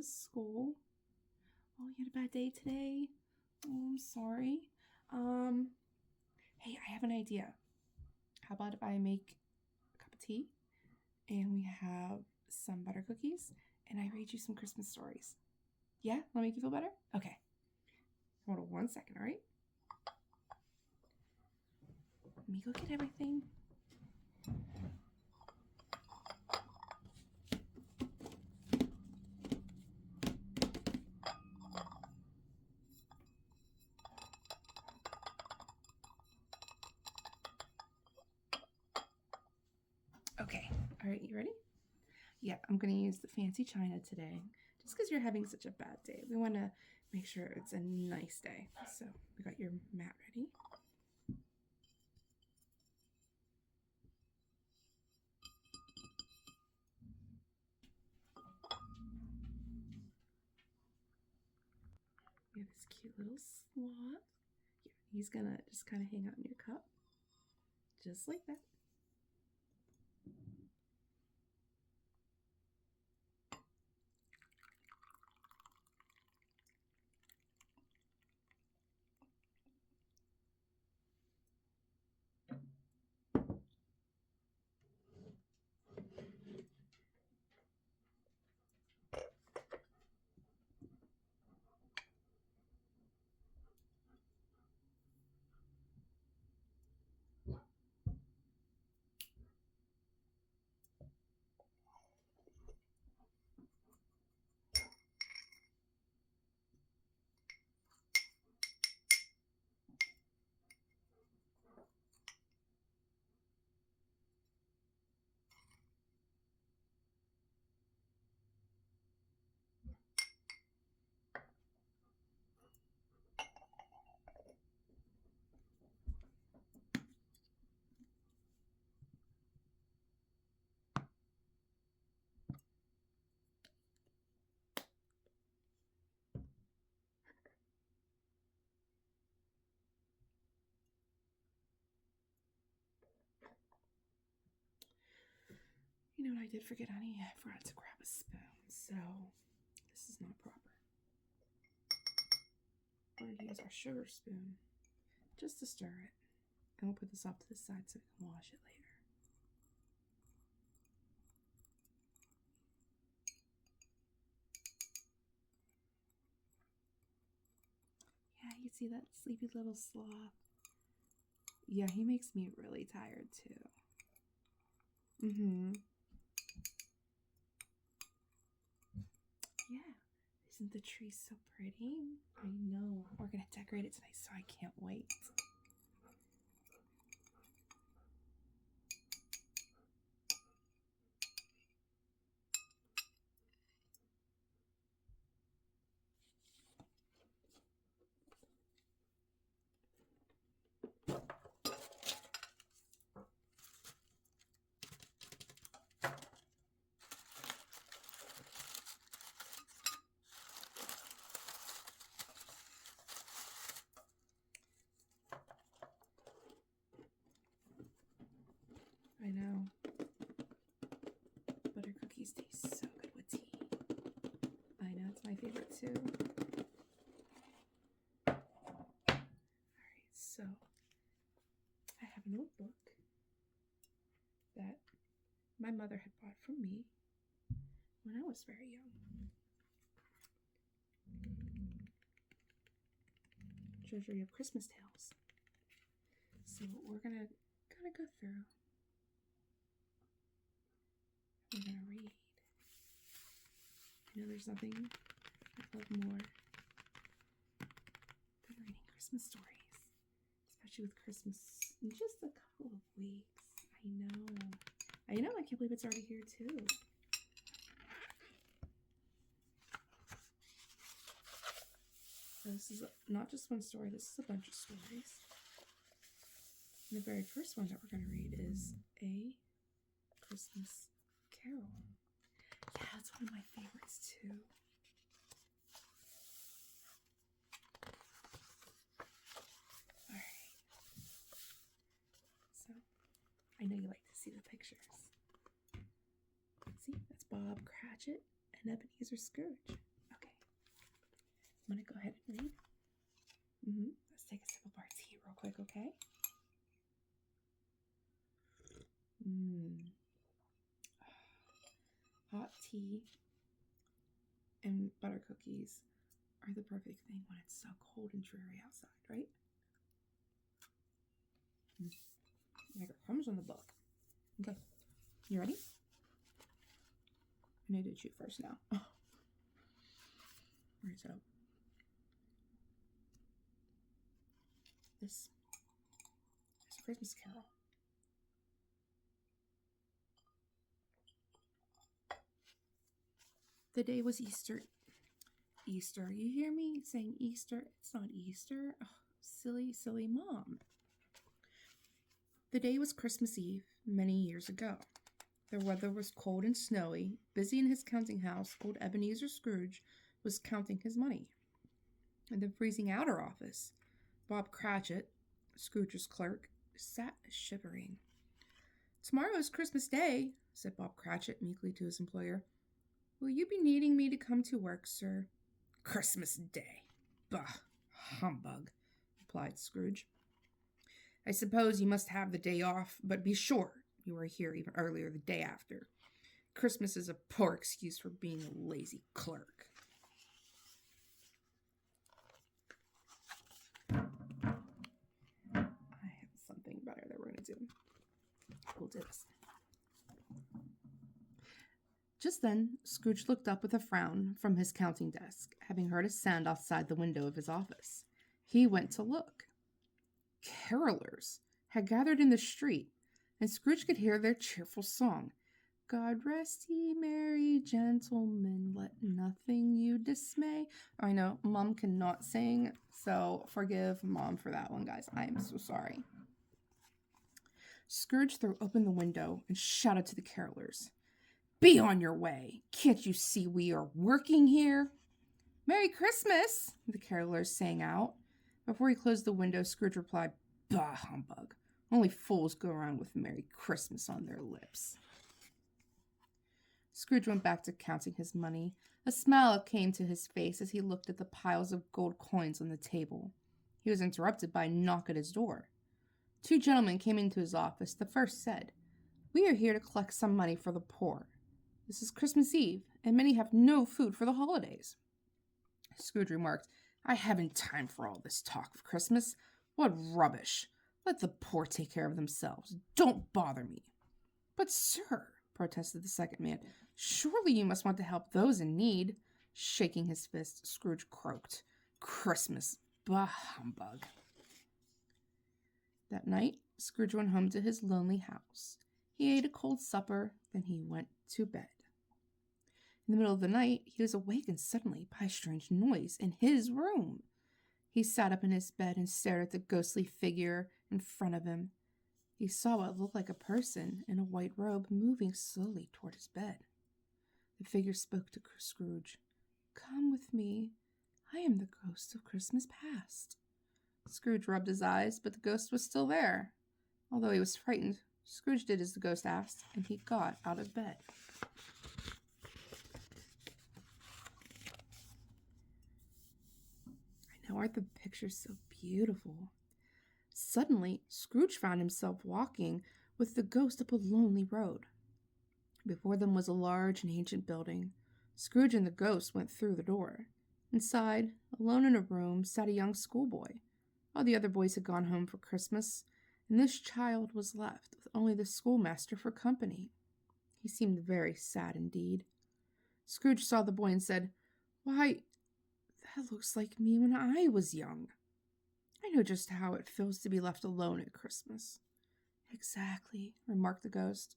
was school? Oh, you had a bad day today? Oh, I'm sorry. Hey, I have an idea. How about if I make a cup of tea and we have some butter cookies and I read you some Christmas stories? Yeah? That'll make you feel better? Okay. Hold on 1 second, all right? Let me go get everything. Okay. All right, you ready? Yeah, I'm going to use the fancy china today just because you're having such a bad day. We want to make sure it's a nice day. So we got your mat ready. We have this cute little sloth. Yeah, he's going to just kind of hang out in your cup. Just like that. You know what I did forget, honey? I forgot to grab a spoon, so this is not proper. We're going to use our sugar spoon just to stir it. And we'll put this off to the side so we can wash it later. Yeah, you see that sleepy little sloth? Yeah, he makes me really tired too. Yeah. Isn't the tree so pretty? I know. We're going to decorate it tonight, so I can't wait. I know. Butter cookies taste so good with tea. I know, it's my favorite too. Alright, so I have a notebook that my mother had bought for me when I was very young. Treasury of Christmas Tales. So we're gonna kind of go through. We're gonna read. I know there's nothing I love more than reading Christmas stories, especially with Christmas in just a couple of weeks. I know, I can't believe it's already here too. So this is not just one story, this is a bunch of stories. And the very first one that we're going to read is A Christmas Carol. Yeah, that's one of my favorites too. Alright. So, I know you like to see the pictures. See, that's Bob Cratchit and Ebenezer Scrooge. I'm going to go ahead and read. Let's take a sip of our tea real quick, okay? Hot tea and butter cookies are the perfect thing when it's so cold and dreary outside, right? Like it comes in the book. Okay, you ready? I need to chew first now. All right, so this is a Christmas Carol. The day was Easter. Easter, you hear me saying Easter? It's not Easter. Oh, silly, silly mom. The day was Christmas Eve many years ago. The weather was cold and snowy. Busy in his counting house, old Ebenezer Scrooge was counting his money. In the freezing outer office, Bob Cratchit, Scrooge's clerk, sat shivering. "Tomorrow is Christmas Day," said Bob Cratchit meekly to his employer. "Will you be needing me to come to work, sir?" "Christmas Day? Bah, humbug," replied Scrooge. "I suppose you must have the day off, but be sure you are here even earlier the day after. Christmas is a poor excuse for being a lazy clerk." I have something better that we're going to do. We'll do this. Just then, Scrooge looked up with a frown from his counting desk, having heard a sound outside the window of his office. He went to look. Carolers had gathered in the street, and Scrooge could hear their cheerful song. "God rest ye merry gentlemen, let nothing you dismay." I know, Mom cannot sing, so forgive Mom for that one, guys. I am so sorry. Scrooge threw open the window and shouted to the carolers, "Be on your way! Can't you see we are working here?" "Merry Christmas!" the carolers sang out. Before he closed the window, Scrooge replied, "Bah, humbug! Only fools go around with Merry Christmas on their lips." Scrooge went back to counting his money. A smile came to his face as he looked at the piles of gold coins on the table. He was interrupted by a knock at his door. Two gentlemen came into his office. The first said, "We are here to collect some money for the poor. This is Christmas Eve, and many have no food for the holidays." Scrooge remarked, "I haven't time for all this talk of Christmas. What rubbish! Let the poor take care of themselves. Don't bother me." "But, sir," protested the second man, "surely you must want to help those in need." Shaking his fist, Scrooge croaked, "Christmas! Bah, humbug." That night, Scrooge went home to his lonely house. He ate a cold supper, then he went to bed. In the middle of the night, he was awakened suddenly by a strange noise in his room. He sat up in his bed and stared at the ghostly figure in front of him. He saw what looked like a person in a white robe moving slowly toward his bed. The figure spoke to Scrooge. "Come with me. I am the ghost of Christmas past." Scrooge rubbed his eyes, but the ghost was still there. Although he was frightened, Scrooge did as the ghost asked, and he got out of bed. I know, aren't the pictures so beautiful? Suddenly, Scrooge found himself walking with the ghost up a lonely road. Before them was a large and ancient building. Scrooge and the ghost went through the door. Inside, alone in a room, sat a young schoolboy. All the other boys had gone home for Christmas, and this child was left with only the schoolmaster for company. He seemed very sad indeed. Scrooge saw the boy and said, "Why, that looks like me when I was young. I know just how it feels to be left alone at Christmas." "Exactly," remarked the ghost.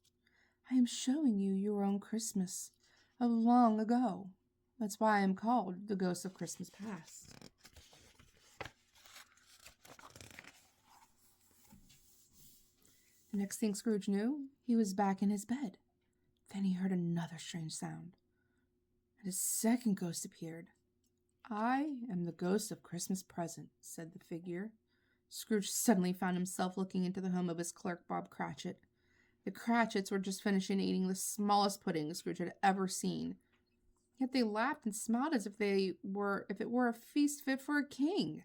"I am showing you your own Christmas of long ago. That's why I am called the Ghost of Christmas Past." The next thing Scrooge knew, he was back in his bed. Then he heard another strange sound, and a second ghost appeared. "I am the ghost of Christmas present," said the figure. Scrooge suddenly found himself looking into the home of his clerk, Bob Cratchit. The Cratchits were just finishing eating the smallest pudding Scrooge had ever seen. Yet they laughed and smiled as if it were a feast fit for a king.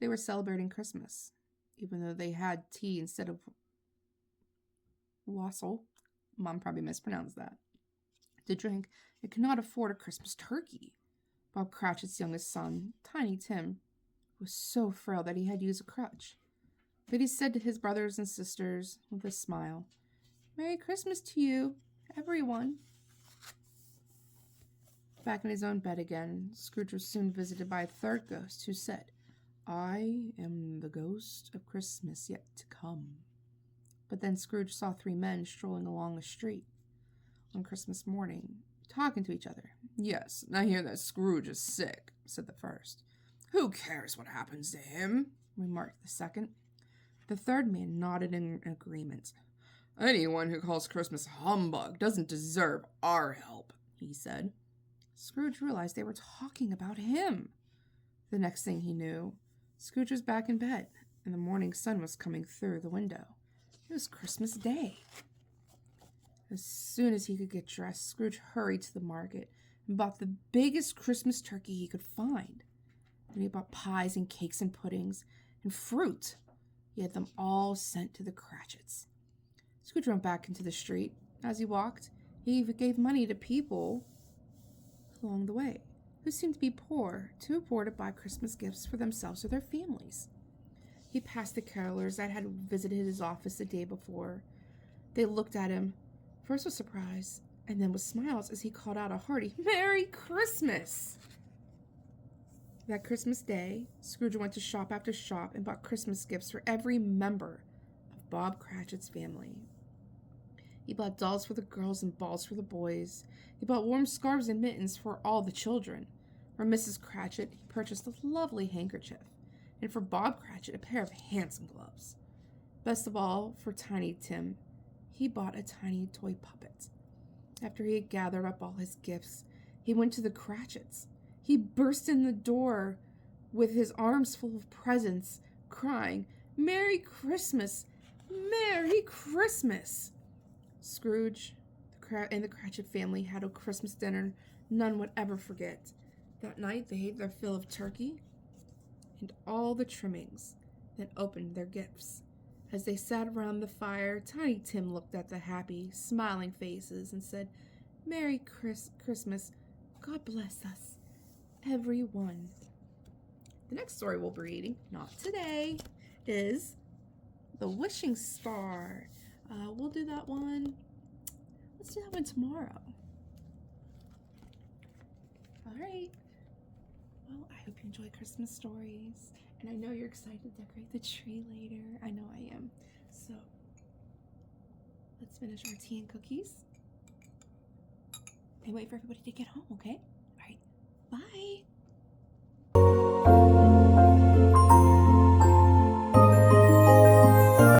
They were celebrating Christmas, even though they had tea instead of wassail. Mom probably mispronounced that. To drink, and could not afford a Christmas turkey. Bob Cratchit's youngest son, Tiny Tim, was so frail that he had to use a crutch. But he said to his brothers and sisters with a smile, "Merry Christmas to you, everyone." Back in his own bed again, Scrooge was soon visited by a third ghost who said, "I am the ghost of Christmas yet to come." But then Scrooge saw three men strolling along the street on Christmas morning, talking to each other. "Yes, I hear that Scrooge is sick," said the first. "Who cares what happens to him?" remarked the second. The third man nodded in agreement. "Anyone who calls Christmas humbug doesn't deserve our help," he said. Scrooge realized they were talking about him. The next thing he knew, Scrooge was back in bed, and the morning sun was coming through the window. It was Christmas Day. As soon as he could get dressed, Scrooge hurried to the market and bought the biggest Christmas turkey he could find. Then he bought pies and cakes and puddings and fruit. He had them all sent to the Cratchits. Scrooge went back into the street. As he walked, he even gave money to people along the way who seemed to be too poor to buy Christmas gifts for themselves or their families. He passed the carolers that had visited his office the day before. They looked at him, first with surprise, and then with smiles as he called out a hearty "Merry Christmas!" That Christmas Day, Scrooge went to shop after shop and bought Christmas gifts for every member of Bob Cratchit's family. He bought dolls for the girls and balls for the boys. He bought warm scarves and mittens for all the children. For Mrs. Cratchit, he purchased a lovely handkerchief, and for Bob Cratchit, a pair of handsome gloves. Best of all, for Tiny Tim, he bought a tiny toy puppet. After he had gathered up all his gifts, he went to the Cratchits. He burst in the door with his arms full of presents, crying, "Merry Christmas! Merry Christmas!" Scrooge and the Cratchit family had a Christmas dinner none would ever forget. That night they ate their fill of turkey and all the trimmings, then opened their gifts. As they sat around the fire, Tiny Tim looked at the happy, smiling faces and said, "Merry Christmas. God bless us, everyone." The next story we'll be reading, not today, is The Wishing Star. We'll do that one. Let's do that one tomorrow. All right. Well, I hope you enjoy Christmas stories. And I know you're excited to decorate the tree later. I know I am. So, let's finish our tea and cookies. And wait for everybody to get home, okay? All right. Bye.